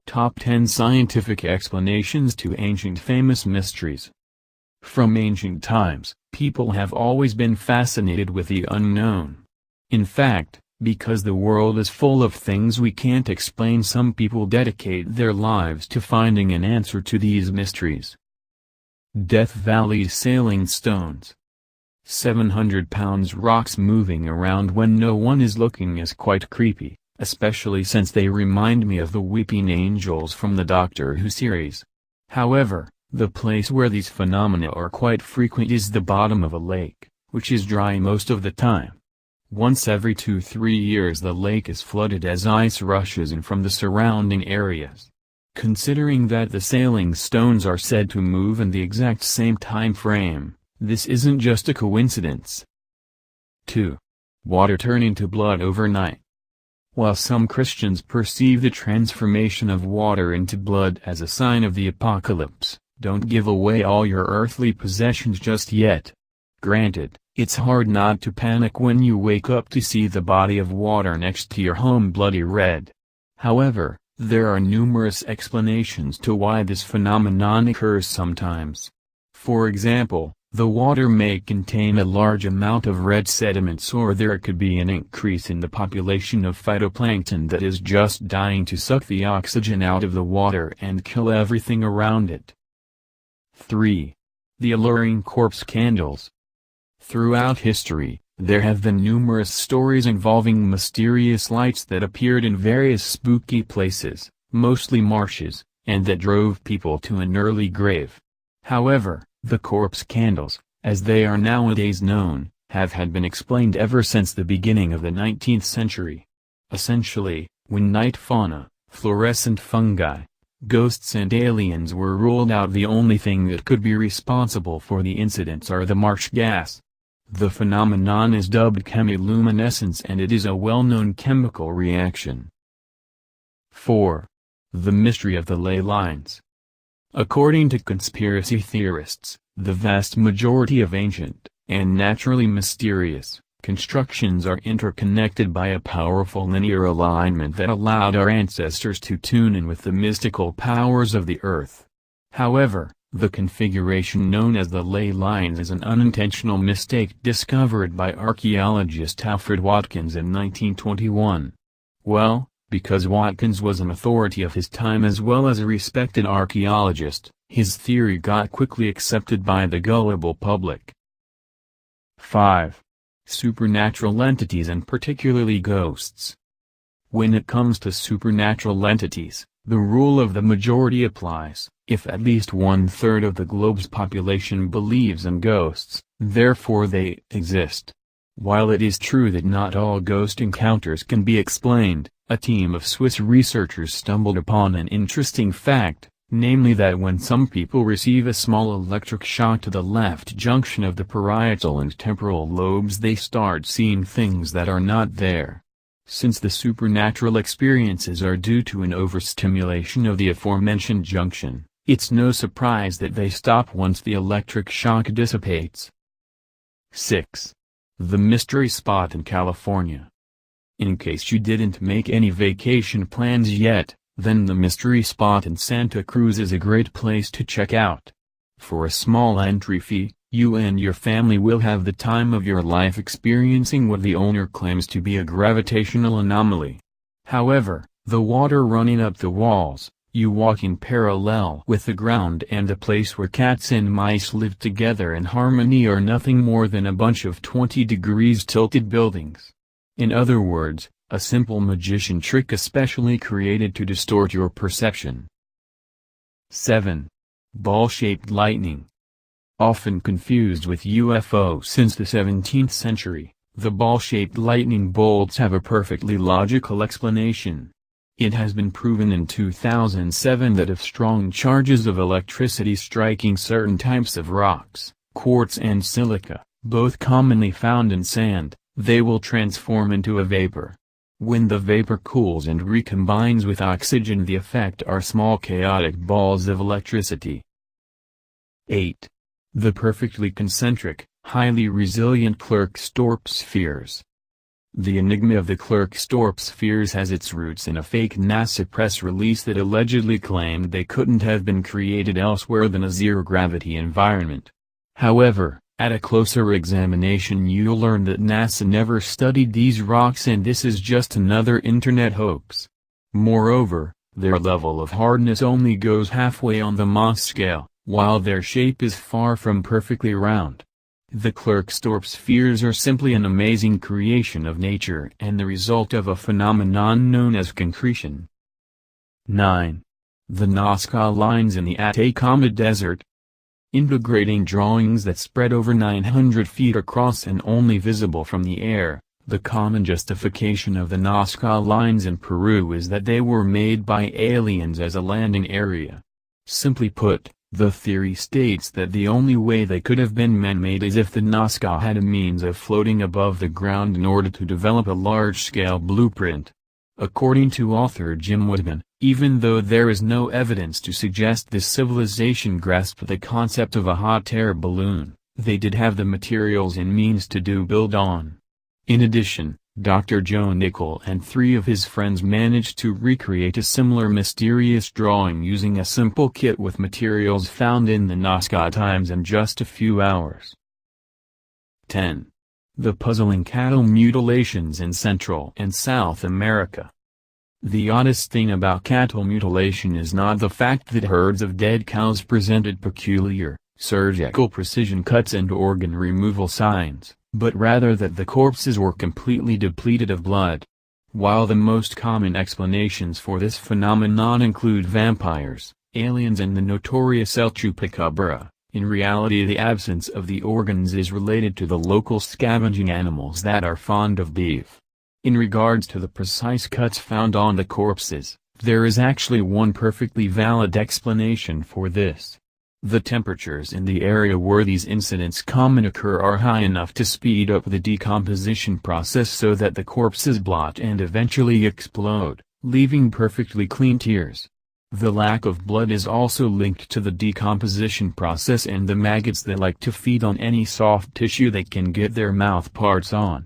Top 10 Scientific Explanations to Ancient Famous Mysteries. From ancient times, people have always been fascinated with the unknown. In fact, because the world is full of things we can't explain, some people dedicate their lives to finding an answer to these mysteries. Death Valley's Sailing Stones. 700-pound rocks moving around when no one is looking is quite creepy, especially since they remind me of the weeping angels from the Doctor Who series. However, the place where these phenomena are quite frequent is the bottom of a lake, which is dry most of the time. Once every 2-3 years the lake is flooded as ice rushes in from the surrounding areas. Considering that the sailing stones are said to move in the exact same time frame, this isn't just a coincidence. 2. Water turning to blood overnight. While some Christians perceive the transformation of water into blood as a sign of the apocalypse, don't give away all your earthly possessions just yet. Granted, it's hard not to panic when you wake up to see the body of water next to your home bloody red. However, there are numerous explanations to why this phenomenon occurs sometimes. For example, the water may contain a large amount of red sediments, or there could be an increase in the population of phytoplankton that is just dying to suck the oxygen out of the water and kill everything around it. 3. The alluring corpse candles. Throughout history, there have been numerous stories involving mysterious lights that appeared in various spooky places, mostly marshes, and that drove people to an early grave. However, the corpse candles, as they are nowadays known, have been explained ever since the beginning of the 19th century. Essentially, when night fauna, fluorescent fungi, ghosts and aliens were ruled out, the only thing that could be responsible for the incidents are the marsh gas. The phenomenon is dubbed chemiluminescence, and it is a well-known chemical reaction. 4. The mystery of the ley lines. According to conspiracy theorists, the vast majority of ancient, and naturally mysterious, constructions are interconnected by a powerful linear alignment that allowed our ancestors to tune in with the mystical powers of the earth. However, the configuration known as the ley lines is an unintentional mistake discovered by archaeologist Alfred Watkins in 1921. Well, because Watkins was an authority of his time as well as a respected archaeologist, his theory got quickly accepted by the gullible public. 5. Supernatural entities, and particularly ghosts. When it comes to supernatural entities, the rule of the majority applies. If at least 1/3 of the globe's population believes in ghosts, therefore they exist. While it is true that not all ghost encounters can be explained, a team of Swiss researchers stumbled upon an interesting fact, namely that when some people receive a small electric shock to the left junction of the parietal and temporal lobes, they start seeing things that are not there. Since the supernatural experiences are due to an overstimulation of the aforementioned junction, it's no surprise that they stop once the electric shock dissipates. 6. The mystery spot in California. In case you didn't make any vacation plans yet, then the mystery spot in Santa Cruz is a great place to check out. For a small entry fee, you and your family will have the time of your life experiencing what the owner claims to be a gravitational anomaly. However, the water running up the walls, you walking parallel with the ground, and a place where cats and mice live together in harmony are nothing more than a bunch of 20 degrees tilted buildings. In other words, a simple magician trick especially created to distort your perception. 7. Ball-shaped lightning. Often confused with UFO since the 17th century, the ball-shaped lightning bolts have a perfectly logical explanation. It has been proven in 2007 that if strong charges of electricity striking certain types of rocks, quartz and silica, both commonly found in sand, they will transform into a vapor. When the vapor cools and recombines with oxygen, the effect are small chaotic balls of electricity. 8. The perfectly concentric, highly resilient Klerksdorp spheres. The enigma of the Klerksdorp spheres has its roots in a fake NASA press release that allegedly claimed they couldn't have been created elsewhere than a zero-gravity environment. However, at a closer examination you'll learn that NASA never studied these rocks and this is just another internet hoax. Moreover, their level of hardness only goes halfway on the Mohs scale, while their shape is far from perfectly round. The Klerksdorp spheres are simply an amazing creation of nature and the result of a phenomenon known as concretion. 9. The Nazca Lines in the Atacama Desert. Integrating drawings that spread over 900 feet across and only visible from the air, the common justification of the Nazca Lines in Peru is that they were made by aliens as a landing area. Simply put, the theory states that the only way they could have been man-made is if the Nazca had a means of floating above the ground in order to develop a large-scale blueprint. According to author Jim Woodman, even though there is no evidence to suggest this civilization grasped the concept of a hot air balloon, they did have the materials and means to build on. In addition, Dr. Joe Nickell and 3 of his friends managed to recreate a similar mysterious drawing using a simple kit with materials found in the Nazca Times in just a few hours. 10. The puzzling cattle mutilations in Central and South America. The oddest thing about cattle mutilation is not the fact that herds of dead cows presented peculiar, surgical precision cuts and organ removal signs, but rather that the corpses were completely depleted of blood. While the most common explanations for this phenomenon include vampires, aliens and the notorious El Chupacabra, in reality the absence of the organs is related to the local scavenging animals that are fond of beef. In regards to the precise cuts found on the corpses, there is actually one perfectly valid explanation for this. The temperatures in the area where these incidents commonly occur are high enough to speed up the decomposition process so that the corpses blot and eventually explode, leaving perfectly clean tears. The lack of blood is also linked to the decomposition process and the maggots that like to feed on any soft tissue they can get their mouth parts on,